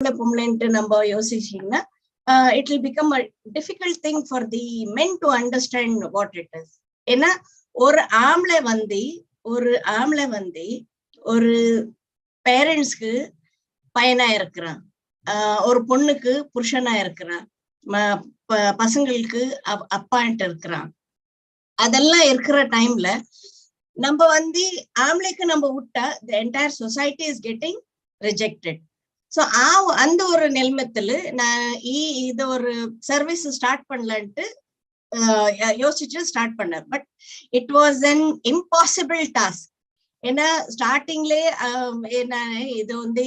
it will become a difficult thing for the men to understand what it is. ஏன்னா ஒரு ஆம்பளை வந்து ஒரு பேரண்ட்ஸ்க்கு பையனா இருக்கிறான், ஒரு பொண்ணுக்கு புருஷனா இருக்கிறான், பசங்களுக்கு அப்பான்ட்டு இருக்கிறான். அதெல்லாம் இருக்கிற டைம்ல நம்ம வந்து ஆம்பளைக்கு நம்ம விட்டா the entire society is getting rejected. So அந்த ஒரு நிலைமத்துல நான் இத ஒரு சர்வீஸ் ஸ்டார்ட் பண்ணலான்ட்டு யோசிச்சு ஸ்டார்ட் பண்ணேன். But it was an impossible task. ஏன்னா ஸ்டார்டிங்லே என்ன இது வந்து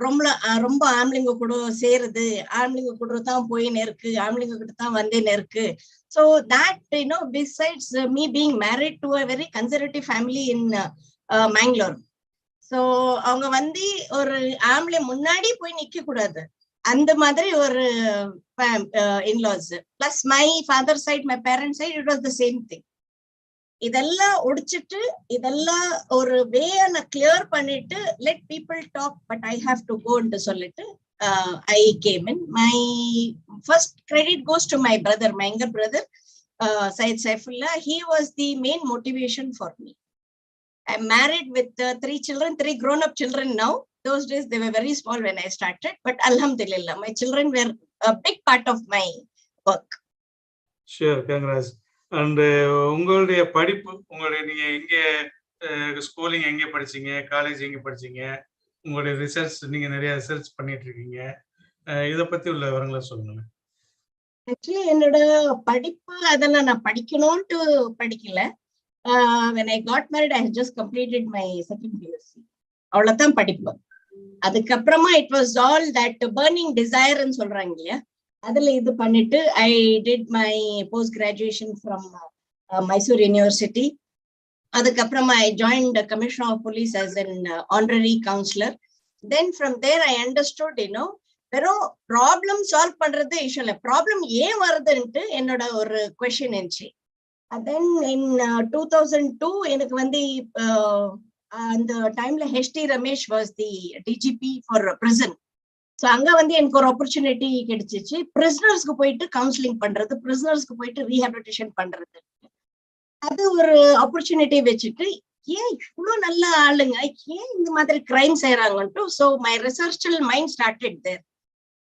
ரொம்ப ஆம்பளைங்க கூட சேருது, ஆம்பளைங்க கூட தான் போயின்னு இருக்கு, ஆம்பளைங்க கிட்ட தான் வந்தேன்னு இருக்கு. So that, besides me being married to a very conservative family in Mangalore, so அவங்க வந்து ஒரு ஆம்பளை முன்னாடி போய் நிக்க கூடாது, அந்த மாதிரி ஒரு in-laws. Plus my father side, my parent side, it was the same thing. இதெல்லாம் ஒடிச்சிட்டு இதெல்லாம் ஒரு வேன கிளியர் பண்ணிட்டு let people talk but I have to go ன்னு சொல்லிட்டு I came in. My first credit goes to my brother, my younger brother, Syed Saifullah. He was the main motivation for me. I'm married with 3 children, 3 grown-up children now. Those days they were very small when I started, but alhamdulillah, my children were a big part of my work. Sure, congrats. And உங்களுடைய படிப்பு, நீங்க எங்க schooling எங்க படிச்சீங்க, college எங்க படிச்சீங்க, உங்களுடைய research, நீங்க நிறைய ரிசர்ச் பண்ணிட்டு இருக்கீங்க, இத பத்தி உள்ள விவரங்களை சொல்லுங்க. ஆக்சுவலி என்னோட படிப்பு அதெல்லாம் நான் படிக்கணும்ட்டு படிக்கல. When I got married, I had just completed my second PUC. அவ்வளவுதான் படிப்பு. அதுக்கப்புறமா it was all that burning desire ன்னு சொல்றாங்க இல்லையா, அதுல இது பண்ணிட்டு I did my post graduation from Mysore University. அதுக்கப்புறமா I joined the Commissioner of Police as an honorary counselor. Then from there I understood, வெறும் ப்ராப்ளம் சால்வ் பண்றது issue இல்ல, ப்ராப்ளம் ஏன் வருதுன்ட்டு என்னோட ஒரு கொஸ்டின் இருந்துச்சு. then in 2002 எனக்கு வந்து அந்த டைம்ல HT Ramesh was the DGP for prison. So அங்க வந்து எனக்கு ஒரு ஆப்பர்ச்சுனிட்டி கிடைச்சிச்சு, பிரிசனர்ஸ்க்கு போயிட்டு கவுன்சிலிங் பண்றது, பிரிசனர்ஸ்க்கு போயிட்டு ரீஹாபிலிட்டேஷன் பண்றது. அது ஒரு ஆப்பர்ச்சுனிட்டி வச்சுட்டு ஏன் இவ்வளவு நல்ல ஆளுங்க ஏன் இந்த மாதிரி கிரைம் செய்யறாங்கன்ட்டு, so my research mind started there.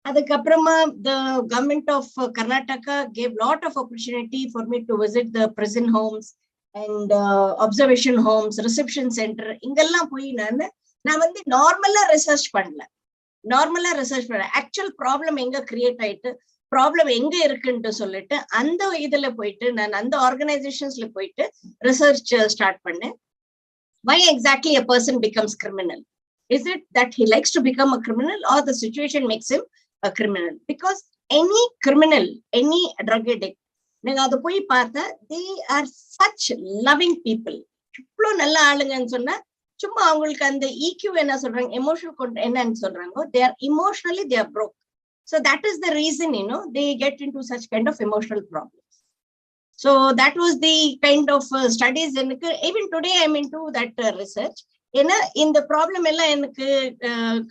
அதுக்கப்புறமா the government of Karnataka gave lot of opportunity for me to visit the prison homes and observation homes, reception center. இங்கெல்லாம் போய் நான் வந்து நார்மலா ரிசர்ச் பண்ணல. ஆக்சுவல் ப்ராப்ளம் எங்க கிரியேட் ஆயிட்டு, ப்ராப்ளம் எங்க இருக்குன்னு சொல்லிட்டு அந்த இதுல போயிட்டு நான் அந்த ஆர்கனைசேஷன்ஸ்ல போயிட்டு ரிசர்ச் ஸ்டார்ட் பண்ணேன். Why exactly a person becomes criminal? Is it that he likes to become a criminal or the situation makes him a criminal? Because any criminal, any drug addict, நீங்க அதை போய் பார்த்தா they are such loving people. இவ்வளவு நல்ல ஆளுங்கன்னு சொன்னா சும்மா அவங்களுக்கு அந்த EQ என்ன சொல்றாங்க, எமோஷனல் என்னன்னு சொல்றாங்க, they are emotionally they are broke. So that is the reason, they get into such kind of emotional problems. So that was the kind of studies. Even today I'm into that research. ஏன்னா இந்த problem எல்லாம் எனக்கு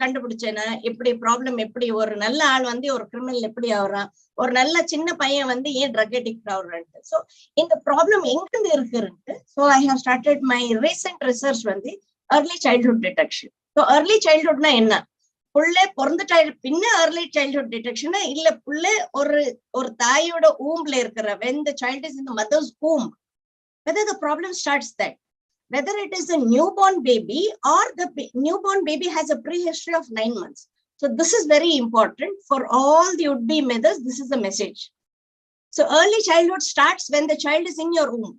கண்டுபிடிச்சேன்னா, எப்படி problem, எப்படி ஒரு நல்ல ஆள் வந்து ஒரு கிரிமினல் எப்படி ஆகுறான், ஒரு நல்ல சின்ன பையன் வந்து ஏன் ட்ரக் அடிக்ட் ஆகுறான்ட்டு. ஸோ இந்த ப்ராப்ளம் எங்கிருந்து இருக்குன்ட்டு, so I have started my recent research வந்து early childhood detection. So early childhood na enna, புள்ளை பிறந்துட்டா பின்ன early childhood detection இல்ல, புள்ளை ஒரு தாயோட ஊம்ல இருக்கிற, when the child is in the mother's womb, whether the problem starts that, whether it is a newborn baby or the newborn baby has a prehistory of 9 months. So this is very important for all the would-be mothers. This is the message. So early childhood starts when the child is in your womb.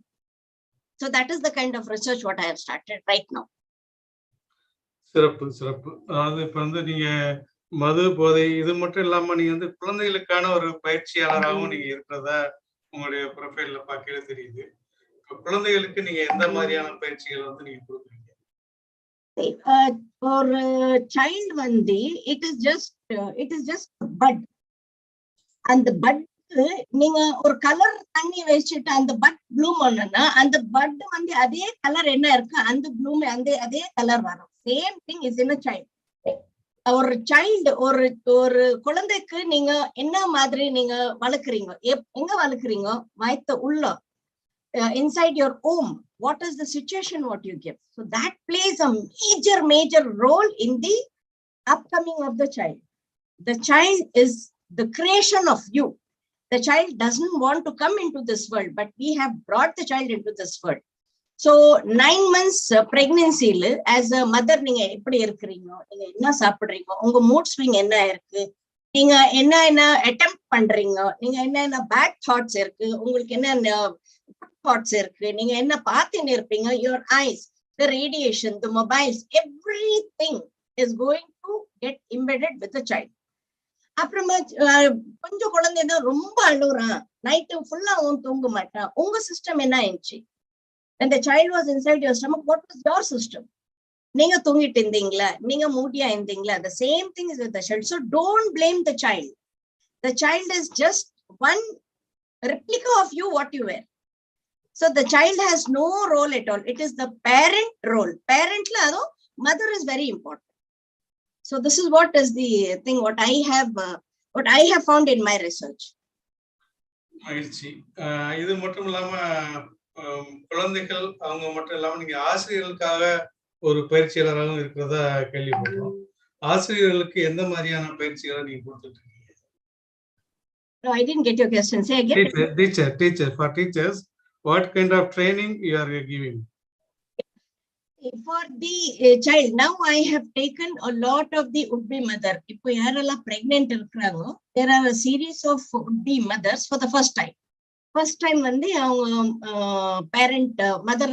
So that is the kind of research what I have started right now. சிறப்பு. அதாவது இப்ப வந்து நீங்க மது போதை இது மட்டும் இல்லாம நீங்க வந்து குழந்தைகளுக்கான ஒரு பயிற்சியாளராகவும் நீங்க இருக்கிறதா உங்களுடைய ப்ரொஃபைல்ல பார்க்கவே தெரியுது. குழந்தைகளுக்கு நீங்க எந்த மாதிரியான பயிற்சிகள் வந்து நீங்க கொடுக்குறீங்க? ஒரு சைல்ட் வந்து இட் இஸ் ஜஸ்ட் பட். அந்த பட் நீங்க ஒரு கலர் தண்ணி வச்சுட்டு அந்த பட் ப்ளூம் பண்ணா, அந்த பட் வந்து அதே கலர் என்ன இருக்கு, அந்த ப்ளூம் அதே கலர் வரும். Same thing is in a child. ஒரு சைல்டு ஒரு ஒரு குழந்தைக்கு நீங்க என்ன மாதிரி நீங்க வளர்க்குறீங்க, எங்க வளர்க்குறீங்க, வயத்த உள்ள inside your womb, what is the situation what you give, so that plays a major role in the upcoming of the child. The child is the creation of you. The child doesn't want to come into this world, but we have brought the child into this world. So 9 months pregnancy as a mother, நீங்க எப்படி இருக்கிறீங்க, நீங்க என்ன சாப்பிடுறீங்க, உங்க mood swing என்ன இருக்கு, நீங்க என்ன அட்டெம்ப்ட் பண்றீங்க, நீங்க என்ன பேட் தாட்ஸ் இருக்கு, உங்களுக்கு என்ன தாட்ஸ் இருக்கு, நீங்க என்ன பார்த்துன்னு இருப்பீங்க, your eyes, the radiation, the mobiles, everything is going to get embedded with the child. அப்புறமா கொஞ்சம் குழந்தைன்னா ரொம்ப அழுகுறான், நைட்டு ஃபுல்லா அவன் தூங்க மாட்டான், உங்க சிஸ்டம் என்ன ஆயிடுச்சு? When the child was inside your stomach, what was your system? நீங்க தூங்கிட்டு இருந்தீங்களா, நீங்க மூடியா இருந்தீங்களா? The same thing is with the child. So don't blame the child. The child is just one replica of you what you were. So the child has no role at all. It is the parent role. Parent la ado mother is very important. So this is what is the thing what I have found in my research. மகிழ்ச்சி. இது மட்டும் இல்லாம குழந்தைகள் அவங்க மட்டும் இல்லாம நீங்க ஆசிரியர்களுக்காக ஒரு பயிற்சியாளராகவும் இருக்கிறதா கேள்விப்படுறோம். ஆசிரியர்களுக்கு எந்த மாதிரியான பயிற்சிகளை நீங்க கொடுத்துட்டு இருக்கீங்க? No, I didn't get your question. Say again. Teacher. For teachers, what kind of training you are giving? For the child, now I have taken a lot of the would-be mother. Ipo yarella pregnant irukrango, there are a series of would-be mothers for the first time. First time வந்து அவங்க parent mother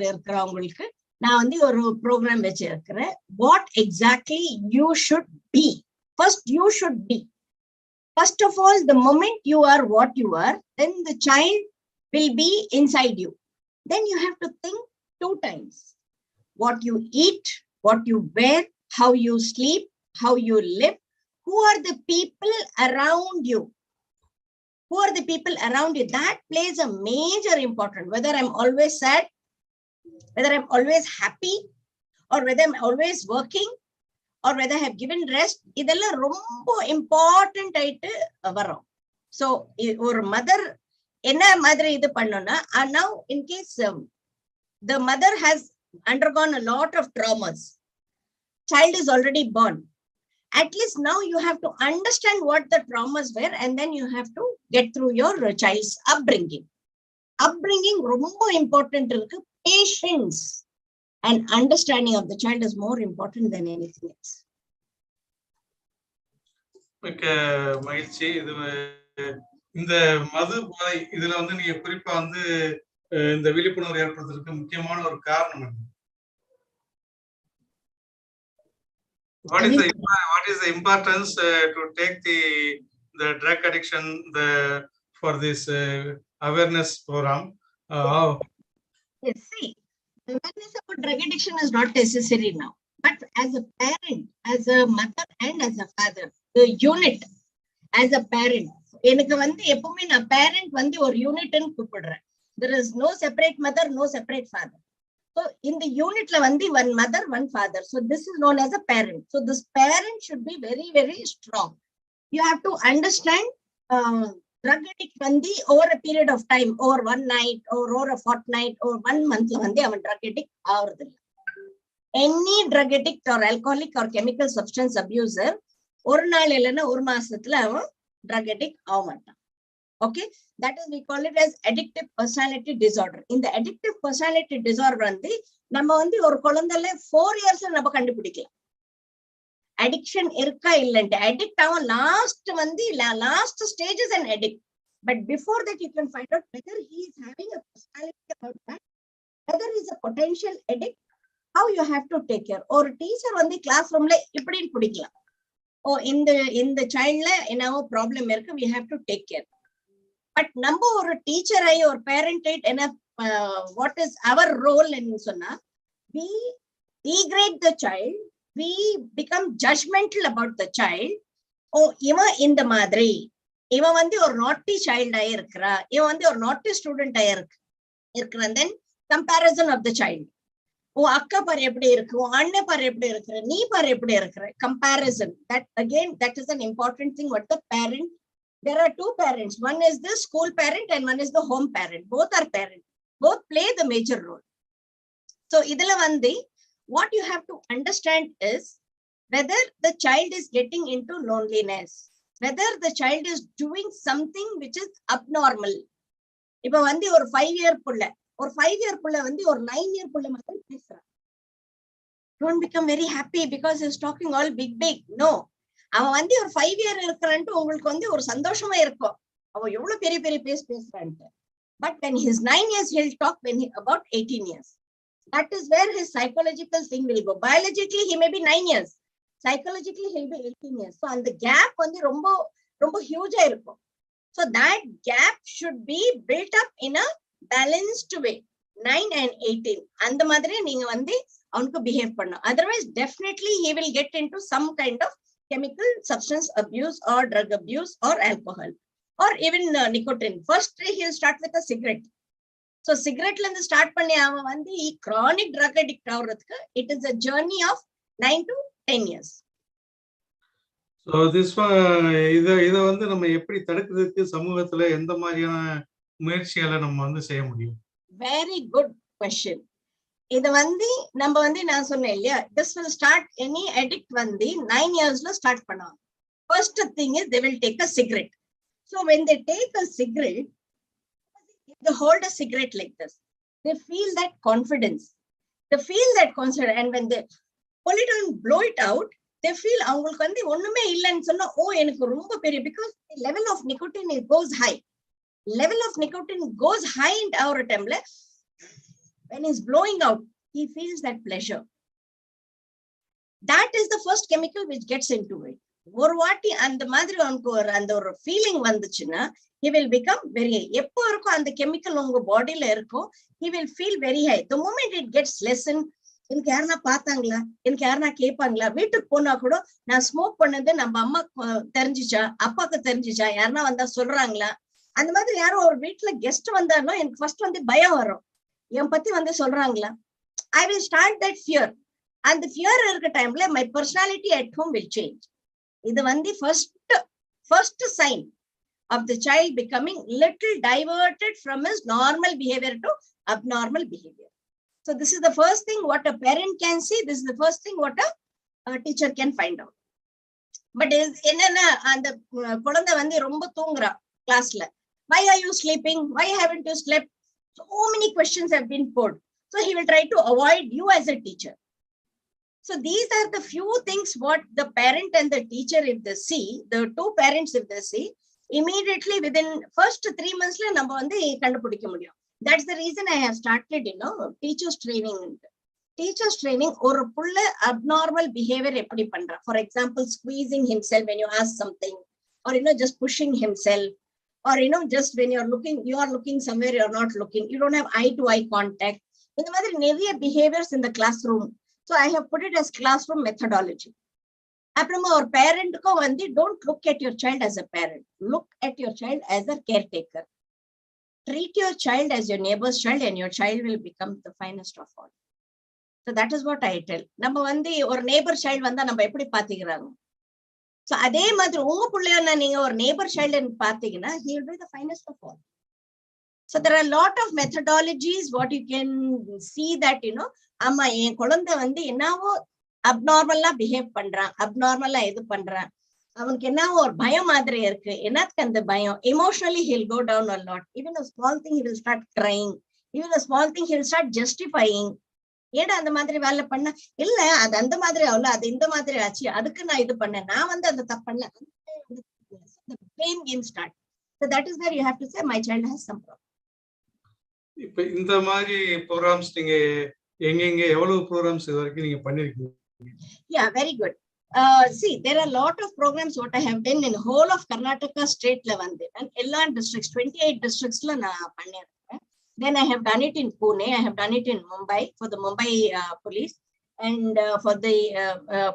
இருக்கிறவங்களுக்கு நான் வந்து ஒரு program வச்சிருக்கிறேன். What exactly you should be. First you should be. First of all, the moment you are what you are, then the child will be inside you. Then you have to think 2 times. What you eat, what you wear, how you sleep, how you live, who are the people around you. Who are the people around you? That plays a major important. Whether I'm always sad, whether I'm always happy, or whether I'm always working, or whether I have given rest. Idella rombo important aittu varum. So or mother enna madri idu pannona, and now in case the mother has undergone a lot of traumas, child is already born, at least now you have to understand what the traumas were, and then you have to get through your child's upbringing. Rombo important irukku. Patience and understanding of the child is more important than anything else. மிக்க மகிழ்ச்சி. இது இந்த மது போதை இதுல வந்து நீங்க குறிப்பா வந்து இந்த விழிப்புணர்வு ஏற்படுத்துறதுக்கு முக்கியமான ஒரு காரணம் என்ன? What is the importance to take the drug addiction for this awareness program? Yes, see, awareness about drug addiction is not necessary now. But as a parent, as a mother and as a father, the unit as a parent, எனக்கு வந்து எப்பவுமே நான் parent வந்து ஒரு யூனிட்னு கூப்பிடுறேன். There is no separate mother, no separate father. So in the unit la vandi one mother, one father. So this is known as a parent. So this parent should be very strong. You have to understand drug addict vandi over a period of time, over one night or over a fortnight or 1 month la vandi avan drug addict aavradilla. Any drug addict or alcoholic or chemical substance abuser ஒரு நாள் இல்லைன்னா ஒரு மாசத்துல அவன் drug addict ஆக மாட்டான். Okay, that is we call it as addictive personality disorder. இந்த addictive personality disorder வந்து நம்ம வந்து ஒரு குழந்தைல 4 years நம்ம கண்டுபிடிக்கலாம். addiction இருக்கா இல்லைன்ட்டு. addict அவன் last stage is an addict, but before that you can find out whether he is having a personality about that, whether he is a potential addict, how you have to take care. ஒரு teacher வந்து class ரூம்ல இப்படின்னு பிடிக்கலாம். ஓ இந்த சைல்ட்ல என்னவோ problem இருக்கு, we have to take care. But நம்ம ஒரு டீச்சர் ஆகி ஒரு பேரண்ட் என்ன what is our role ன்னு சொன்னா, we degrade the child, we become judgmental about the child. ஓ இவன் இந்த மாதிரி, இவன் வந்து ஒரு நாட்டி சைல்ட் ஆகி இருக்கிறா, இவன் வந்து ஒரு நாட்டி ஸ்டூடெண்ட் ஆகி இருக்கிறான். தென் கம்பேரிசன் ஆஃப் த சைல்ட். உன் அக்கா பாரு எப்படி இருக்கு, உன் அண்ணன் பாரு எப்படி இருக்கிற, நீ பாரு எப்படி இருக்கிற. Comparison. That again, that is an important thing. What the parent, there are two parents. One is the school parent and one is the home parent. Both are parents. Both play the major role. So idala vandi, what you have to understand is whether the child is getting into loneliness, whether the child is doing something which is abnormal. இப்ப வந்து ஒரு 5-year புள்ள, ஒரு 5-year புள்ள வந்து ஒரு 9-year புள்ள மாதிரி பேசுறான். Don't become very happy because he's talking all big. No. அவன் வந்து ஒரு 5-year இருக்கிறான்ட்டு உங்களுக்கு வந்து ஒரு சந்தோஷமா இருக்கும். அவன் எவ்வளவு பெரிய பெரிய பேசுறான்ட்டு. But when he's 9 years, he'll talk when he about 18 years. That is where his psychological thing will go. Biologically, he may be 9 years. Psychologically, he'll be 18 years. So, and the gap வந்து ரொம்ப huge ஆ இருக்கும். So that gap should be built up in a balanced way. 9 and 18. அந்த மாதிரி நீங்க வந்து அவனுக்கு behave பண்ணணும். Otherwise, definitely he will get into some kind of chemical substance abuse or drug abuse or alcohol or even nicotine. First, he'll start with a cigarette. So cigarette la irundhu start பண்ணி அவன் வந்து chronic drug addict ஆகிறதுக்கு it is a journey of 9 to 10 years. So this one, இத வந்து நம்ம எப்படி தடுக்கிறதுக்கு சமூகத்துல எந்த மாதிரியான முயற்சிகளை நம்ம வந்து செய்ய முடியும்? Very good question. இது வந்து நம்ம வந்து நான் சொன்னேன் இல்லையா, this will start any addict வந்து 9 yearsல start பண்ணுவாங்க. First thing is they will take a cigarette. So when they take a cigarette, they hold a cigarette like this. They feel that confidence. They feel that confidence, and when they pull it and blow it out, they feel அவங்களுக்கு வந்து ஒண்ணுமே இல்லைன்னு சொன்னா ஓ எனக்கு ரொம்ப பெரிய, because the level of nicotine goes high. Level of nicotine goes high in our டைம்ல when he's blowing out, he feels that pleasure. That is the first chemical which gets into it. ஒரு வாட்டி அந்த மாதிரி அவனுக்கு அந்த ஒரு feeling வந்துச்சுன்னா he will become very high. எப்போ இருக்கும் அந்த கெமிக்கல் உங்க பாடியில இருக்கும், he will feel very high. The moment it gets lessened, எனக்கு யாருன்னா பார்த்தாங்களா, எனக்கு யாருன்னா கேட்பாங்களா, வீட்டுக்கு போனா கூட நான் ஸ்மோக் பண்ணது நம்ம அம்மா தெரிஞ்சிச்சா, அப்பாவுக்கு தெரிஞ்சிச்சா, யாருன்னா வந்தா சொல்றாங்களா, அந்த மாதிரி யாரும் ஒரு வீட்டுல கெஸ்ட் வந்தாலும் எனக்கு ஃபர்ஸ்ட் வந்து பயம் வரும், என் பத்தி வந்து சொல்றாங்களா. I will start that fear. And the fear இருக்க டைம்ல my personality at home will change. இது வந்து first sign of the child becoming little diverted from his normal behavior to abnormal behavior. So this is the first thing what a parent can see. This is the first thing what a teacher can find out. But என்னன்னா அந்த குழந்தை வந்து ரொம்ப தூங்குறா கிளாஸ்ல, why are you sleeping, why haven't you slept, so many questions have been put. So he will try to avoid you as a teacher. So these are the few things what the parent and the teacher, if they see, the two parents if they see, immediately within first 3 months la நம்ம வந்து கண்டுபிடிக்க முடியும். That's the reason I have started, teachers training. Teachers training ஒரு புள்ள abnormal behavior எப்படி பண்றா, for example squeezing himself when you ask something, or just pushing himself, or just when you are looking somewhere, you are not looking, you don't have eye to eye contact. இந்த மாதிரி நிறைய behaviors in the classroom. So I have put it as classroom methodology. அப்புறமா ஒரு பேரண்ட்க்கும் வந்து don't look at your child as a parent, look at your child as a caretaker. Treat your child as your neighbor's child and your child will become the finest of all. So that is what I tell. நம்ம வந்து ஒரு neighbor child வந்தா நம்ம எப்படி பாத்துக்கிறாங்க, so அதே மாதிரி உங்க பிள்ளைய நீங்க ஒரு neighbor child பாத்தீங்கன்னா he will be the finest of all. So there are a lot of methodologies what you can see that ஆமா என் குழந்தை வந்து என்னவோ அப்நார்மலா பிஹேவ் பண்றான், அப்நார்மலா இது பண்றான், அவனுக்கு என்னவோ ஒரு பயம் மாதிரி இருக்கு, என்னத்துக்கு அந்த பயம், emotionally he'll go down a lot. Even a small thing he will start crying, even a small thing he will start justifying. ஏடா அந்த மாதிரி வேலை பண்ண, இல்ல அது அந்த மாதிரி ஆகல, அது இந்த மாதிரி ஆச்சு, அதுக்கு நான் இது பண்ணேன், நான் வந்து அந்த தப்பு பண்ணல, the blame game start. So that is where you have to say my child has some problem. இப்ப இந்த மாதிரி ப்ரோகிராம்ஸ் நீங்க எங்க எவ்வளவு ப்ரோகிராம்ஸ் இது வரைக்கும் நீங்க பண்ணிருக்கீங்க? Yeah, very good. See, there are a lot of programs what I have done in whole of Karnataka state la vande, and ella districts 28 districts la na pannirukken. Then I have done it in Pune, I have done it in Mumbai for the Mumbai police, and for the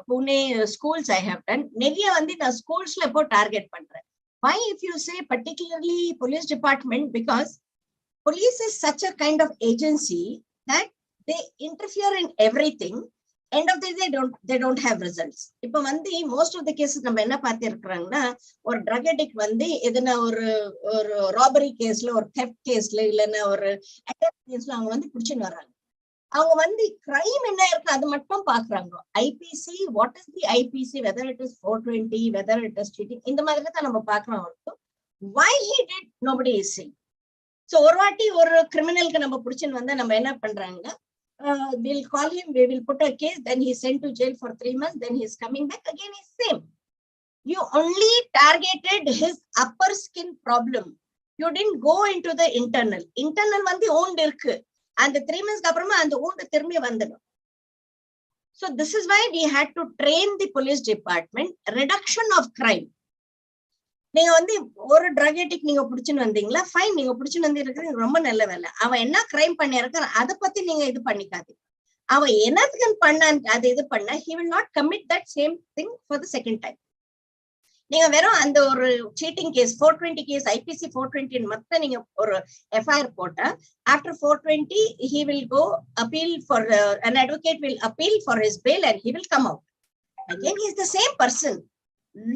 Pune schools I have done. Neriya vande na schools la po target pandren. Why if you say particularly police department, because police is such a kind of agency that they interfere in everything. End of the day, they don't have results. இப்ப வந்து most of the cases நம்ம என்ன பார்த்திருக்கிறோம்னா, ஒரு drug addict வந்து எதுனா ஒரு robbery கேஸ்ல, ஒரு theft கேஸ்ல, இல்லைன்னா ஒரு attack கேஸ்ல அவங்க வந்து பிடிச்சுன்னு வர்றாங்க. அவங்க வந்து கிரைம் என்ன இருக்கு அது மட்டும் பாக்குறாங்க. IPC, what is the IPC, whether it is 420, whether it is cheating, இந்த மாதிரி தான் நம்ம பாக்குறோம். why he did, nobody is saying. So ஒரு வாட்டி ஒரு கிரிமினலுக்கு நம்ம பிடிச்சுன்னு வந்தா நம்ம என்ன பண்றாங்க, we'll call him, we will put a case, then he's sent to jail for 3 months, then he's coming back again, he's same. You only targeted his upper skin problem. You didn't go into the internal. Internal வந்து wound இருக்கு, and 3 months அப்புறமா அந்த wound திரும்பி வந்துடும். So this is why we had to train the police department, reduction of crime. நீங்க வந்து ஒரு drug addict நீங்க பிடிச்சுன்னு வந்தீங்களா, ஃபைன், நீங்க பிடிச்சுன்னு வந்து இருக்கிறீங்க, ரொம்ப நல்ல வேலை. அவன் என்ன கிரைம் பண்ணிருக்கான் அதை பத்தி நீங்க இது பண்ணிக்காதீங்க. அவன் என்னத்துக்கு பண்ணான் அது இது பண்ண, he will not commit that same thing for the second time. நீங்க வெறும் அந்த ஒரு சீட்டிங் கேஸ் 420 கேஸ் ஐபிசி 420 மொத்தம் நீங்க ஒரு எஃப்ஐஆர் போட்டா, after 420 he will go appeal for an advocate will appeal for his bail and he will come out. Again he is the same person.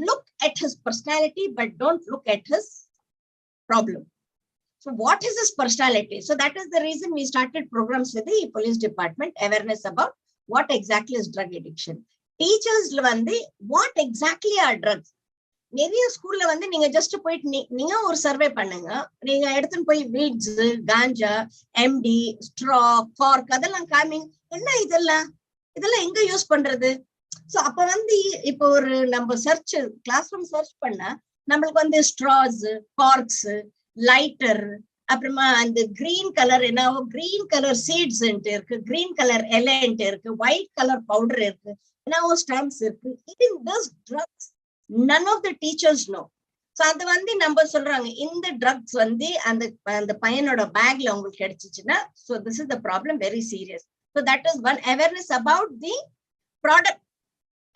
Look at his personality, but don't look at his problem. So what is his personality? So that is the reason we started programs with the police department, awareness about what exactly is drug addiction. Teachers வந்து what exactly are drugs. நிறைய ஸ்கூல்ல வந்து நீங்க just போயிட்டு நீங்க ஒரு survey பண்ணுங்க, நீங்க எடுத்துன்னு போய் வீட்ஸ், காஞ்சா, எம்டி, ஸ்ட்ரா, கார்க் அதெல்லாம் காமிங், என்ன இதெல்லாம் எங்க யூஸ் பண்றது? சோ அப்ப வந்து இப்போ ஒரு நம்ம சர்ச் கிளாஸ் ரூம் சர்ச் பண்ணா நம்மளுக்கு வந்து ஸ்ட்ராஸ், கார்க்ஸ், லைட்டர், அப்புறமா அந்த கிரீன் கலர் என்ன கிரீன் கலர் சீட்ஸ் இருக்கு, கிரீன் கலர் எலண்ட் இருக்கு, ஒயிட் கலர் பவுடர் இருக்கு, என்னவோ ஸ்டாம்ப்ஸ் இருக்கு. Eating those drugs, none of the teachers know. So அது வந்து நம்ம சொல்றாங்க இந்த ட்ரக்ஸ் வந்து அந்த பையனோட பேக்ல உங்களுக்கு கிடைச்சிச்சுன்னா, so this is the problem, very serious. So that is one, awareness about the product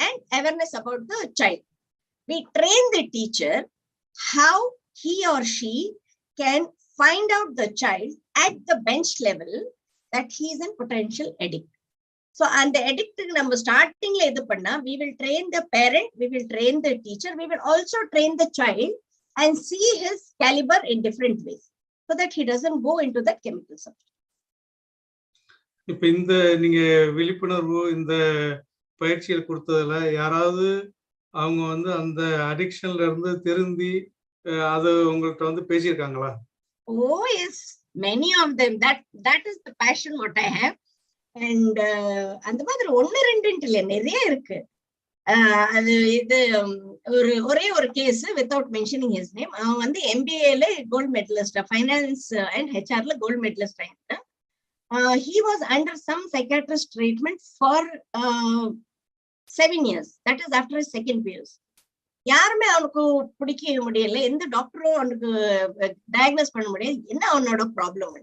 and awareness about the child. We train the teacher how he or she can find out the child at the bench level that he is in potential addict. So and the addict number starting la idu panna, we will train the parent, we will train the teacher, we will also train the child and see his caliber in different ways so that he doesn't go into that chemical substance. இப்ப இந்த நீங்க விழிப்புணர்வு இந்த பயிற்சிகள் கொடுத்ததுல யாராவது அவங்க வந்து அந்த அடிக்ஷன்ல இருந்து திருந்தி அது உங்கள்கிட்ட வந்து பேசியிருக்காங்களா? Oh yes, many of them. That is the passion what I have. And அந்த மாதிரி ஒன்னு ரெண்டு இல்ல, நிறைய இருக்கு. அது இது ஒரே ஒரு case without mentioning his name. அவன் வந்து MBA gold medallist, finance and ஹெச்ஆர்ல கோல்ட் மெடலிஸ்ட் ஆயிட்டு. He was under some psychiatrist treatment for 7 years. That is after his second years. யாருமே அவனுக்கு பிடிக்க முடியல, எந்த டாக்டரும் அவனுக்கு டயக்னோஸ் பண்ண முடியாது என்ன அவனோட problem.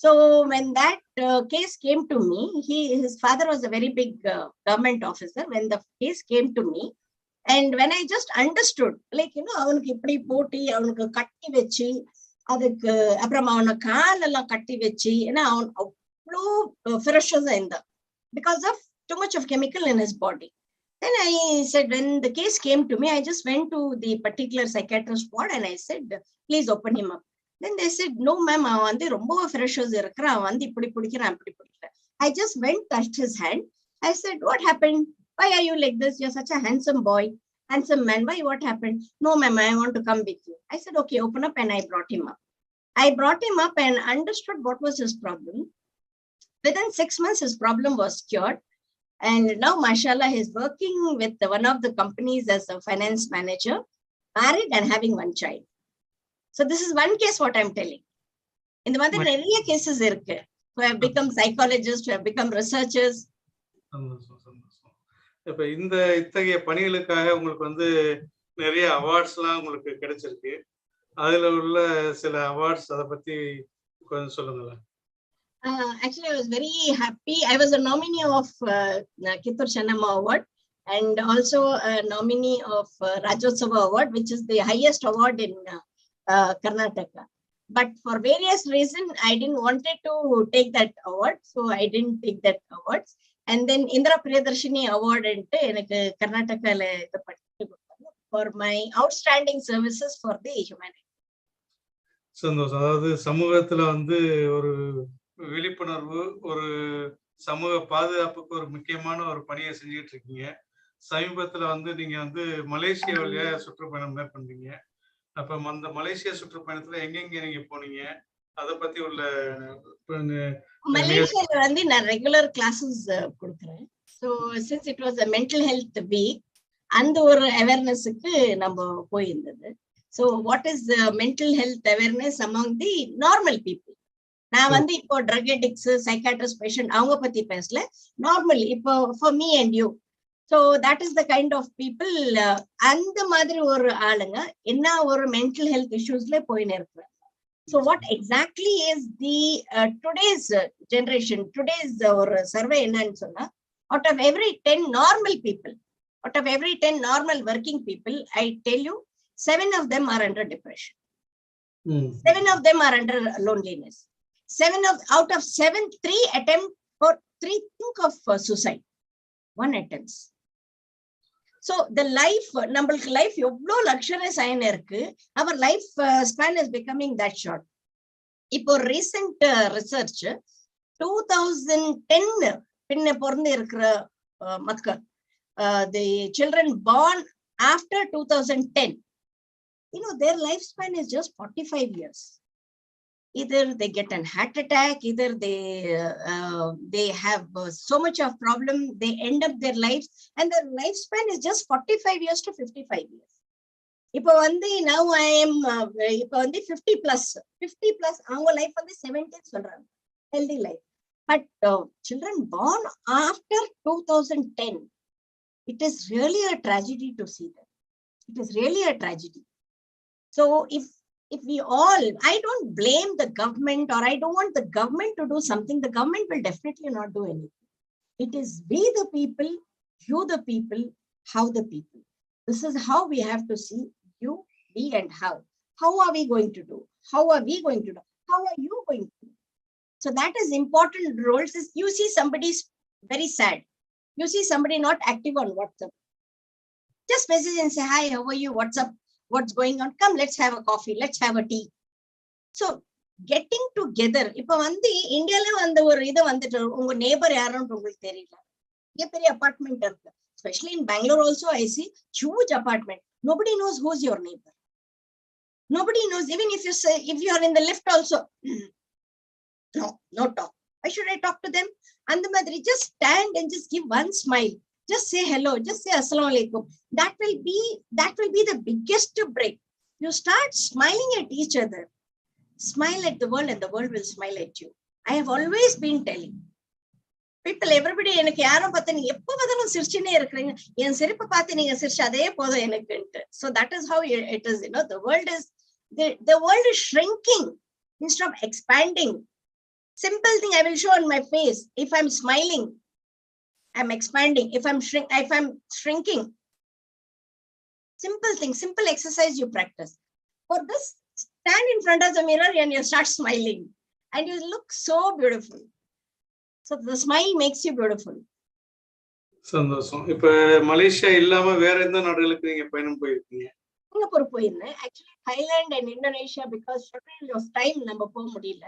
So when that case came to me, his father was a very big government officer. When the case came to me, and when I just understood, like அவனுக்கு இப்படி போட்டி அவனுக்கு கட்டி வச்சு அதுக்கு அப்புறம் அவனை காலெல்லாம் கட்டி வச்சு, ஏன்னா அவன் அவ்வளோ ஃபெரஷஸா இருந்தான் because of too much of chemical in his body. Then I said, when the case came to me, I just went to the particular psychiatrist ward and I said, please open him up. Then they said, no ma'am, அவன் வந்து ரொம்ப ஃபெரஷஸ் இருக்கிறான், அவன் வந்து இப்படி பிடிக்கிறான் அப்படி பிடிக்கிறான். I just went, touched his hand. I said, what happened? Why are you like this? You're such a handsome boy, handsome man. Why? What happened? No ma'am, I want to come with you. I said, okay, open up, and I brought him up. I brought him up and understood what was his problem. Within 6 months, his problem was cured. And now, mashallah, he's working with one of the companies as a finance manager, married and having one child. So this is one case what I'm telling. In the மாதிரி நிறைய cases இருக்கு. Who have become psychologists, who have become researchers. இப்ப இந்த இத்தகைய பணிகளுக்காக உங்களுக்கு வந்து நிறைய அவார்ட்ஸ்லாம் உங்களுக்கு கிடைச்சிருக்கு. அதுல உள்ள சில அவார்ட்ஸ் அத பத்தி கொஞ்சம் சொல்லுங்களேன். Actually, I was very happy. I was a nominee of Kittur Channamma Award and also a nominee of Rajyotsava Award, which is the highest award in Karnataka. but for various reasons, I didn't wanted to take that award. So I didn't take that awards. And then Indra Priyadarshini Award and Karnataka for my outstanding services for the humanity. சந்தோஷம். அதாவது சமூகத்துல வந்து ஒரு விழிப்புணர்வு, ஒரு சமூக பாதுகாப்புக்கு ஒரு முக்கியமான ஒரு பணியை செஞ்சுட்டு இருக்கீங்க. சமீபத்துல வந்து நீங்க வந்து மலேசியா வழியா சுற்றுப்பயணம் மேற்கொண்டீங்க. அப்ப அந்த மலேசியா சுற்றுப்பயணத்துல எங்கெங்க நீங்க போனீங்க? அதை பத்தி உள்ள மலேசியால வந்து நான் ரெகுலர் கிளாஸஸ் கொடுக்குறேன். So since it was a mental health week, அந்த ஒரு அவேர்னஸுக்கு நம்ம போயிருந்தது. So what is mental health awareness among the normal people. நான் வந்து இப்போ ட்ரக் அடிக்ட்ஸ், சைக்காட்ரிஸ்ட் பேஷண்ட் அவங்க பத்தி பேசல, நார்மல் இப்போ for me and you. So that is the kind of people. அந்த மாதிரி ஒரு ஆளுங்க என்ன ஒரு மென்டல் ஹெல்த் இஷ்யூஸ்ல போயின்னு இருக்கிறாங்க. So what exactly is the today's generation, today's survey என்னன்னு சொன்னா, out of every 10 normal people, out of every 10 normal working people, I tell you, 7 of them are under depression. 7 of them are under loneliness. Out of 7, 3 attempt for 3 think of suicide. 1 attempts. So the life, நம்மளுக்கு life எவ்வளோ luxurious ஆயின்னு இருக்கு, our life span is becoming that short. இப்போ recent research 2010 பின்ன பிறந்து இருக்கிற மக்கள், the children born after 2010, their lifespan is just 45 years. Either they get an heart attack, either they have so much of problem, they end up their lives, and their lifespan is just 45 years to 55 years. இப்போ வந்து now I am இப்போ வந்து 50 plus அவங்க life வந்து 70 சொல்றாங்க healthy life. But children born after 2010, it is really a tragedy to see that. It is really a tragedy. So if we all, I don't blame the government, or I don't want the government to do something. The government will definitely not do anything. It is we the people, you the people, how the people. This is how we have to see you, we, and how. How are we going to do? How are we going to do? How are you going to do? So that is important roles. Is you see somebody's very sad. You see somebody not active on WhatsApp. Just message and say, hi, how are you? What's up? What's going on? Come, let's have a coffee. Let's have a tea. So getting together. இப்போ வந்து இந்தியால வந்து ஒரு இது வந்துட்டு, உங்க neighbour யாருன்னு உங்களுக்கு தெரியல, பெரிய அபார்ட்மெண்ட் இருக்கு. Especially in Bangalore also, I see huge apartment. Nobody knows who's your neighbor. Nobody knows. Even if you are in the lift also, no talk. Why should I talk to them? And the madri, just stand and just give one smile. Just say hello. Just say assalamu alaikum. That will be the biggest break. You start smiling at each other. Smile at the world, and the world will smile at you. I have always been telling people, everybody, எனக்கு யாரும் பார்த்து நீங்க எப்ப பார்த்தாலும் சிரிச்சுனே இருக்கிறீங்க, என் சிரிப்பை பார்த்து நீங்க சிரிச்சு அதே போதும் எனக்குன்ட்டு. So that is how it is. The world is shrinking instead of expanding. Simple thing I will show on my face. If I'm smiling, I'm expanding. If I'm shrinking. Simple thing, simple exercise you practice. For this, stand in front of the mirror and you start smiling, and you look so beautiful. So the smile makes you beautiful. சந்தோஷம். இப்ப Malaysia இல்லாம வேற எந்த நாடுகளுக்கு நீங்க பயணம் போயிருக்கீங்க? Singapore போயிருந்தேன். Actually Thailand and Indonesia, because shortage of time நம்ம போக முடியல.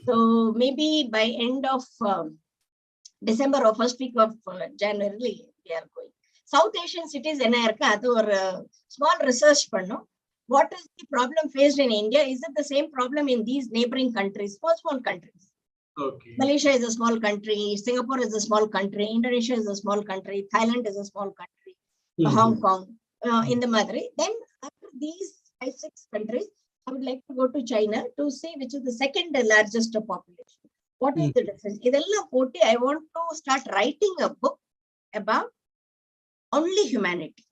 So maybe by end of December or first week of January we are going. South Asian cities என்ன இருக்கு, அது ஒரு small research பண்ணோம். What is the problem faced in India? Is it the same problem in these neighboring countries, small countries? Okay. Malaysia is a small country, Singapore is a small country, Indonesia is a small country, Thailand is a small country, Hong Kong, in the Madri. Then after these 5-6 countries, I would like to go to China to see which is the second largest population. What is the difference? Idella poti, I want to start writing a book about only humanity.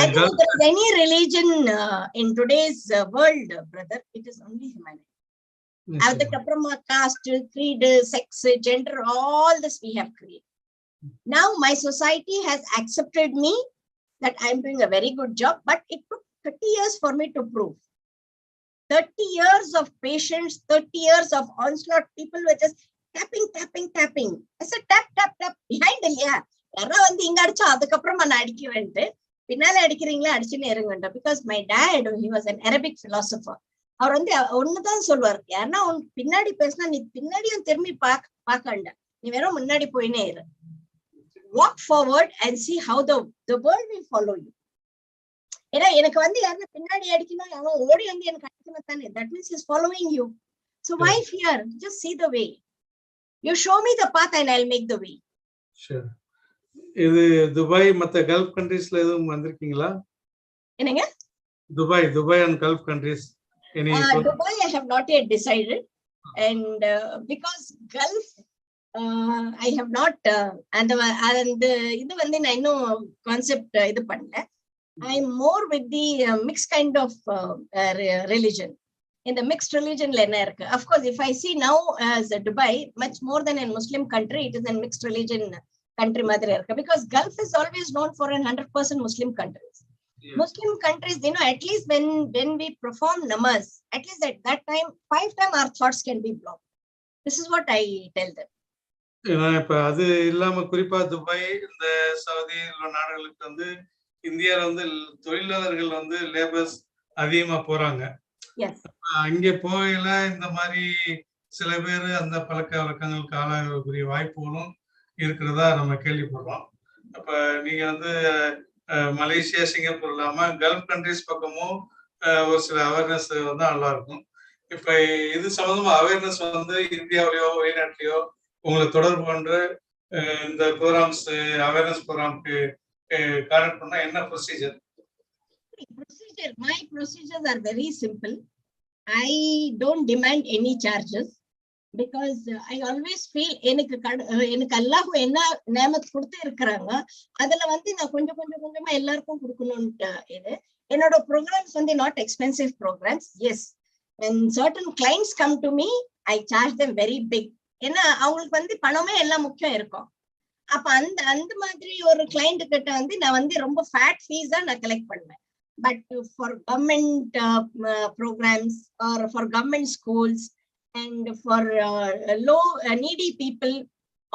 I think if there is any religion in today's world, brother, it is only humanity. Adakaprama, caste, creed, sex, gender, all this we have created. Now my society has accepted me that I'm doing a very good job, but it took 30 years for me to prove. 30 years of patience, 30 years of onslaught, people were just tapping. I said, tap behind இல்லையா, யாரா வந்து இங்க அடிச்சா அதுக்கப்புறமா நான் அடிக்க வேண்டு பின்னால அடிக்கிறீங்களா அடிச்சுன்னு இருங்கண்டா. Because my dad, he was an Arabic philosopher. அவர் வந்து ஒண்ணுதான் சொல்லுவார், யாருன்னா உன் பின்னாடி பேசினா நீ பின்னாடியும் திரும்பி பார்க்கண்டா, நீ வெறும் முன்னாடி போயினே இரு. Walk forward and see how the world will follow you. ஏன்னா எனக்கு வந்து யாருன்னா பின்னாடி அடிக்கணும், அவன் ஓடி வந்து எனக்கு அடிக்கணும் தானே. That means he's following you. So why fear? Just see the way. You show me the path and I'll make the way. Sure. இது துபாய் மத்த கல்ஃப் கண்ட்ரீஸ்ல எதுவும் வந்திருக்கீங்களா? என்னங்க? Dubai and Gulf countries. Dubai I have not yet decided, and because Gulf I have not and இது வந்து நான் இன்னும் concept இது பண்ணல. I'm more with the mixed kind of religion. In the mixed religion la enna irukku. Of course, if I see now as Dubai, much more than a Muslim country, it is a mixed religion country madri irukku, because Gulf is always known for 100% Muslim countries. Yeah. Muslim countries, you know, at least when we perform namaz, at least at that time 5 times our thoughts can be blocked. This is what I tell them. இப்ப அது இல்லாம குறிப்பா Dubai, இந்த Saudi நாடுகளுக்கு வந்து இந்தியால வந்து தொழிலாளர்கள் வந்து லேபர்ஸ் அதிகமா போறாங்க. அங்கே போயில இந்த மாதிரி சில பேர் அந்த பழக்க வழக்கங்களுக்கு ஆளாகக்கூடிய வாய்ப்புகளும் இருக்கிறதா நம்ம கேள்விப்படுறோம். அப்ப நீங்க வந்து மலேசியா, சிங்கப்பூர் இல்லாம கல்ஃப் கண்ட்ரிஸ் பக்கமும் ஒரு சில அவேர்னஸ் வந்து நல்லா இருக்கும். இப்ப இது சம்பந்தமா அவேர்னஸ் வந்து இந்தியாவிலயோ வெளிநாட்டிலயோ உங்களை தொடர்பு கொண்டு இந்த ப்ரோக்ராம்ஸ், அவேர்னஸ் ப்ரோக்ராம்க்கு கான்டாக்ட் பண்ணா என்ன procedure? My procedures are very simple. I don't demand any charges, because I always feel எனக்கு அல்லாஹ் என்ன நேமத் கொடுத்து இருக்கிறாங்க, அதுல வந்து நான் கொஞ்சமா எல்லாருக்கும் கொடுக்கணும்னு இது. என்னோட ப்ரோக்ராம்ஸ் வந்து not expensive programs. Yes, when certain clients come to me, I charge them very big. ஏன்னா அவங்களுக்கு வந்து பணமே எல்லாம் முக்கியம் இருக்கும். அப்ப அந்த மாதிரி ஒரு கிளைண்ட் கிட்ட வந்து நான் வந்து ரொம்ப ஃபேட் ஃபீஸா நான் கலெக்ட் பண்ணுவேன். But for government programs or for government schools and for low needy people,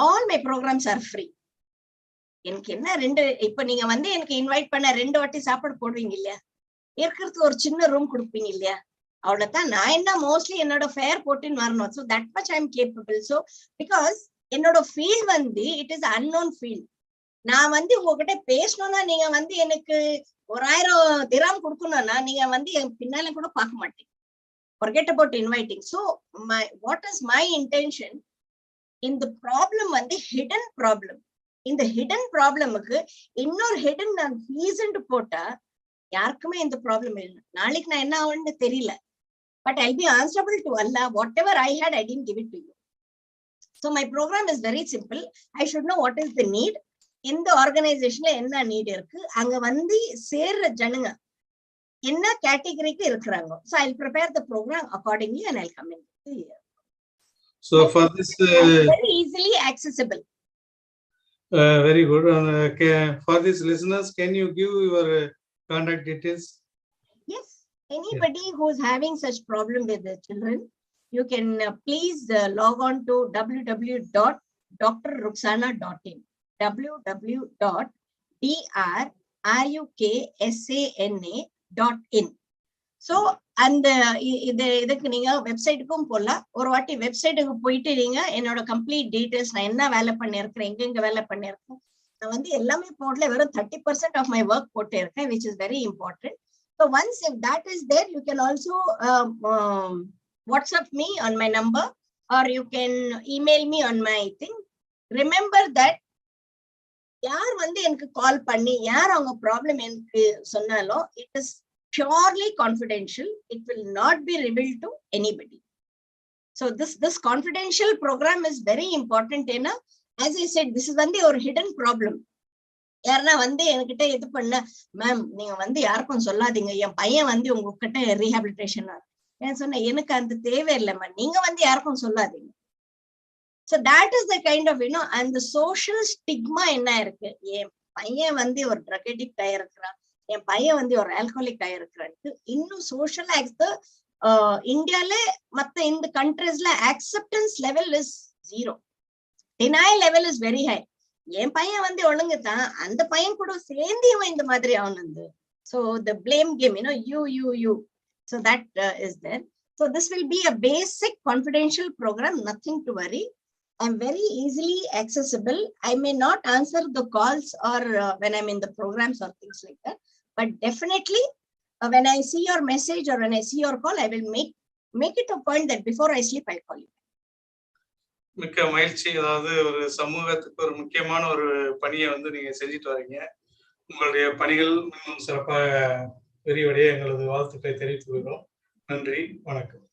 all my programs are free. எனக்கு என்ன இப்ப நீங்க வந்து எனக்கு இன்வைட் பண்ண 2 வாட்டி சாப்பாடு போடுவீங்க இல்லையா, இருக்கிறதுக்கு ஒரு சின்ன ரூம் கொடுப்பீங்க இல்லையா, அவ்வளவுதான். நான் என்ன மோஸ்ட்லி என்னோட ஃபேர் போட்டுன்னு வரணும். So that much I am capable. So because என்னோட ஃபீல்ட் வந்து it is unknown field. நான் வந்து உங்ககிட்ட பேசணும்னா நீங்க வந்து எனக்கு 1000 திராம் கொடுக்கணும்னா நீங்க வந்து என் பின்னால கூட பார்க்க மாட்டீங்க. Forget about inviting. So what is my intention? In the problem வந்து hidden problem. இந்த hidden problemக்கு இன்னொரு hidden நான் reason போட்டா யாருக்குமே இந்த ப்ராப்ளம் இல்லை. நாளைக்கு நான் என்ன ஆகும்னு தெரியல. But I'll be answerable to Allah. Whatever I had, I didn't give it to you. So my program is very simple. I should know what is the need. இந்த ஆர்கனைசேஷன்ல என்ன நீட் இருக்கு, அங்க வந்து சேர்ற ஜனங்க என்ன கேட்டகரிக்கு இருக்கிறாங்க. So I'll prepare the program accordingly and I'll come in. So for this very easily accessible. Very good. For these listeners, can you give your contact details? Yes, anybody who's having such problem with the children, you can please log on to www.drruksana.in. www.drruksana.in. So அந்த இதுக்கு நீங்க வெப்சைட்டுக்கும் போலாம். ஒரு வாட்டி வெப்சைட்டுக்கு போயிட்டு நீங்க என்னோட கம்ப்ளீட் டீடைல்ஸ், நான் என்ன வேலை பண்ணிருக்கேன், எங்க வேலை பண்ணிருக்கேன், நான் வந்து எல்லாமே போடல, வெறும் 30% of my work போட்டு இருக்கேன், which is very important. So once if that is there, you can also WhatsApp me on my number, or you can email me on my thing. Remember that யார் வந்து எனக்கு கால் பண்ணி யார் அவங்க problem எனக்கு சொன்னாலும் it is purely confidential. It will not be revealed to anybody. So this confidential program is very important. As I said, this is வந்து ஒரு hidden problem. யாருன்னா வந்து என்கிட்ட இது பண்ண, மேம் நீங்க வந்து யாருக்கும் சொல்லாதீங்க, என் பையன் வந்து உங்ககிட்ட ரீஹாபிலிட்டேஷன் ஏன் சொன்ன, எனக்கு அந்த தேவையில்லைம்மா, நீங்க வந்து யாருக்கும் சொல்லாதீங்க. So that is the kind of, and the social stigma என்ன இருக்கு, என் பையன் வந்து ஒரு ட்ரக் அடிக்ட் ஆயிருக்கிறான், என் பையன் வந்து ஒரு ஆல்கஹாலிக் ஆயிருக்கிறான், இன்னும் சோஷியல் இந்தியால மத்த இந்த கண்ட்ரீஸ்ல acceptance level is 0. Denial level is very high. என் பையன் வந்து ஒழுங்குதான், அந்த பையன் கூட சேர்ந்து இவன் இந்த மாதிரி அவனு. So the blame game, you. So that is there. So this will be a basic confidential program, nothing to worry. I'm very easily accessible. I may not answer the calls or when I'm in the programs or things like that, but definitely when I see your message or when I see your call, I will make it a point that before I sleep, I'll call you. மிக்க மகிழ்ச்சி. அதாவது ஒரு சமூகத்துக்கு ஒரு முக்கியமான ஒரு பணியை வந்து நீங்க செஞ்சுட்டு வரீங்க. உங்களுடைய பணிகள் இன்னும் சிறப்பாக விரிவடைய எங்களது வாழ்த்துக்களை தெரிவித்துக் கொள்கிறோம். நன்றி, வணக்கம்.